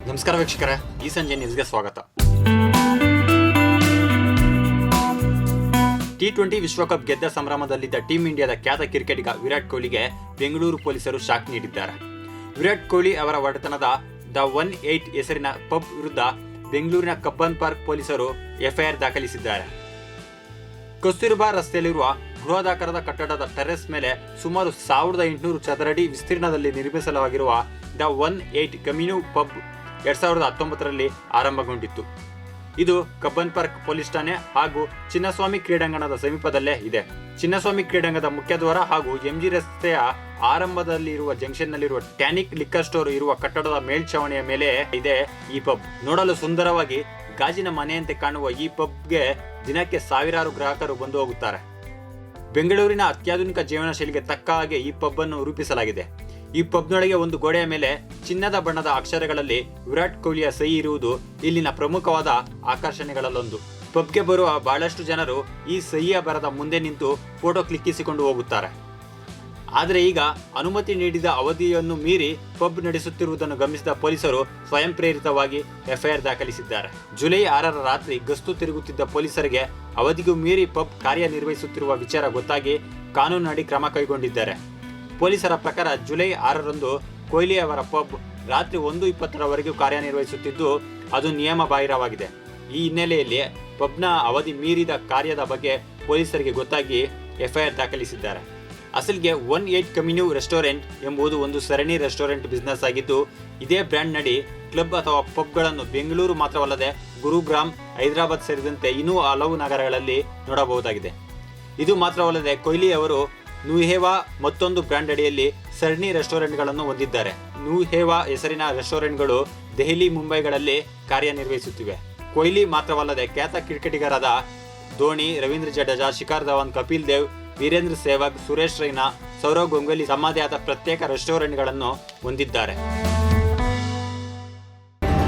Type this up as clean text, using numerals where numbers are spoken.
ನಮಸ್ಕಾರ ವೀಕ್ಷಕರೇ, ಈ ಸಂಜೆ ನ್ಯೂಸ್ಗೆ ಸ್ವಾಗತ. T20 ವಿಶ್ವಕಪ್ ಗೆದ್ದ ಸಂಭ್ರಮದಲ್ಲಿದ್ದ ಟೀಂ ಇಂಡಿಯಾದ ಖ್ಯಾತ ಕ್ರಿಕೆಟಿಗ ವಿರಾಟ್ ಕೊಹ್ಲಿಗೆ ಬೆಂಗಳೂರು ಪೊಲೀಸರು ಶಾಕ್ ನೀಡಿದ್ದಾರೆ. ವಿರಾಟ್ ಕೊಹ್ಲಿ ಅವರ ಒಡೆತನದ ದ 18 ಹೆಸರಿನ ಪಬ್ ವಿರುದ್ಧ ಬೆಂಗಳೂರಿನ ಕಬ್ಬನ್ ಪಾರ್ಕ್ ಪೊಲೀಸರು ಎಫ್ಐಆರ್ ದಾಖಲಿಸಿದ್ದಾರೆ. ಕಸ್ತೂರ್ಬಾ ರಸ್ತೆಯಲ್ಲಿರುವ ಬೃಹದಾಕಾರದ ಕಟ್ಟಡದ ಟೆರೆಸ್ ಮೇಲೆ ಸುಮಾರು 1800 ಚದರಡಿ ವಿಸ್ತೀರ್ಣದಲ್ಲಿ ನಿರ್ಮಿಸಲಾಗಿರುವ ದ 18 ಕಮ್ಯುನು ಪಬ್ 2019ರಲ್ಲಿ ಆರಂಭಗೊಂಡಿತ್ತು. ಇದು ಕಬ್ಬನ್ ಪಾರ್ಕ್ ಪೊಲೀಸ್ ಠಾಣೆ ಹಾಗೂ ಚಿನ್ನಸ್ವಾಮಿ ಕ್ರೀಡಾಂಗಣದ ಸಮೀಪದಲ್ಲೇ ಇದೆ. ಚಿನ್ನಸ್ವಾಮಿ ಕ್ರೀಡಾಂಗಣದ ಮುಖ್ಯದ್ವಾರ ಹಾಗೂ ಎಂಜಿ ರಸ್ತೆಯ ಆರಂಭದಲ್ಲಿರುವ ಜಂಕ್ಷನ್ನಲ್ಲಿರುವ ಟ್ಯಾನಿಕ್ ಲಿಕ್ಕರ್ ಸ್ಟೋರ್ ಇರುವ ಕಟ್ಟಡದ ಮೇಲ್ಛಾವಣಿಯ ಮೇಲೆ ಇದೆ ಈ ಪಬ್. ನೋಡಲು ಸುಂದರವಾಗಿ ಗಾಜಿನ ಮನೆಯಂತೆ ಕಾಣುವ ಈ ಪಬ್ಗೆ ದಿನಕ್ಕೆ ಸಾವಿರಾರು ಗ್ರಾಹಕರು ಬಂದು ಹೋಗುತ್ತಾರೆ. ಬೆಂಗಳೂರಿನ ಅತ್ಯಾಧುನಿಕ ಜೀವನ ಶೈಲಿಗೆ ತಕ್ಕ ಹಾಗೆ ಈ ಪಬ್ ಅನ್ನು ರೂಪಿಸಲಾಗಿದೆ. ಈ ಪಬ್ನೊಳಗೆ ಒಂದು ಗೋಡೆಯ ಮೇಲೆ ಚಿನ್ನದ ಬಣ್ಣದ ಅಕ್ಷರಗಳಲ್ಲಿ ವಿರಾಟ್ ಕೊಹ್ಲಿಯ ಸಹಿ ಇರುವುದು ಇಲ್ಲಿನ ಪ್ರಮುಖವಾದ ಆಕರ್ಷಣೆಗಳಲ್ಲೊಂದು. ಪಬ್ಗೆ ಬರುವ ಬಹಳಷ್ಟು ಜನರು ಈ ಸಹಿಯ ಬರದ ಮುಂದೆ ನಿಂತು ಫೋಟೋ ಕ್ಲಿಕ್ಕಿಸಿಕೊಂಡು ಹೋಗುತ್ತಾರೆ. ಆದರೆ ಈಗ ಅನುಮತಿ ನೀಡಿದ ಅವಧಿಯನ್ನು ಮೀರಿ ಪಬ್ ನಡೆಸುತ್ತಿರುವುದನ್ನು ಗಮನಿಸಿದ ಪೊಲೀಸರು ಸ್ವಯಂ ಪ್ರೇರಿತವಾಗಿ ಎಫ್ಐಆರ್ ದಾಖಲಿಸಿದ್ದಾರೆ. ಜುಲೈ 6ರ ರಾತ್ರಿ ಗಸ್ತು ತಿರುಗುತ್ತಿದ್ದ ಪೊಲೀಸರಿಗೆ ಅವಧಿಗೂ ಮೀರಿ ಪಬ್ ಕಾರ್ಯನಿರ್ವಹಿಸುತ್ತಿರುವ ವಿಚಾರ ಗೊತ್ತಾಗಿ ಕಾನೂನಿನಡಿ ಕ್ರಮ ಕೈಗೊಂಡಿದ್ದಾರೆ. ಪೊಲೀಸರ ಪ್ರಕಾರ ಜುಲೈ 6ರಂದು ಕೊಹ್ಲಿ ಅವರ ಪಬ್ ರಾತ್ರಿ 1:20ರವರೆಗೂ ಕಾರ್ಯನಿರ್ವಹಿಸುತ್ತಿದ್ದು ಅದು ನಿಯಮ ಬಾಹಿರವಾಗಿದೆ. ಈ ಹಿನ್ನೆಲೆಯಲ್ಲಿ ಪಬ್ನ ಅವಧಿ ಮೀರಿದ ಕಾರ್ಯದ ಬಗ್ಗೆ ಪೊಲೀಸರಿಗೆ ಗೊತ್ತಾಗಿ ಎಫ್ಐಆರ್ ದಾಖಲಿಸಿದ್ದಾರೆ. ಅಸಲಿಗೆ 18 ಕಮ್ಯುನು ರೆಸ್ಟೋರೆಂಟ್ ಎಂಬುದು ಒಂದು ಸರಣಿ ರೆಸ್ಟೋರೆಂಟ್ ಬಿಸ್ನೆಸ್ ಆಗಿದ್ದು, ಇದೇ ಬ್ರ್ಯಾಂಡ್ ನಡಿ ಕ್ಲಬ್ ಅಥವಾ ಪಬ್ಗಳನ್ನು ಬೆಂಗಳೂರು ಮಾತ್ರವಲ್ಲದೆ ಗುರುಗ್ರಾಮ್, ಹೈದರಾಬಾದ್ ಸೇರಿದಂತೆ ಇನ್ನೂ ಹಲವು ನಗರಗಳಲ್ಲಿ ನೋಡಬಹುದಾಗಿದೆ. ಇದು ಮಾತ್ರವಲ್ಲದೆ ಕೊಹ್ಲಿ ಅವರು ನುಹೇವಾ ಮತ್ತೊಂದು ಬ್ರ್ಯಾಂಡ್ ಅಡಿಯಲ್ಲಿ ಸರಣಿ ರೆಸ್ಟೋರೆಂಟ್ಗಳನ್ನು ಹೊಂದಿದ್ದಾರೆ. ನುಹೇವಾ ಹೆಸರಿನ ರೆಸ್ಟೋರೆಂಟ್ಗಳು ದೆಹಲಿ, ಮುಂಬೈಗಳಲ್ಲಿ ಕಾರ್ಯನಿರ್ವಹಿಸುತ್ತಿವೆ. ಕೊಹ್ಲಿ ಮಾತ್ರವಲ್ಲದೆ ಖ್ಯಾತ ಕ್ರಿಕೆಟಿಗರಾದ ಧೋನಿ, ರವೀಂದ್ರ ಜಡೇಜಾ, ಶಿಖರ್ ಧವನ್, ಕಪಿಲ್ ದೇವ್, ವೀರೇಂದ್ರ ಸೆಹ್ವಾಗ್, ಸುರೇಶ್ ರೈನಾ, ಸೌರವ್ ಗಂಗೂಲಿ ತಮ್ಮದೇ ಆದ ಪ್ರತ್ಯೇಕ ರೆಸ್ಟೋರೆಂಟ್ಗಳನ್ನು ಹೊಂದಿದ್ದಾರೆ.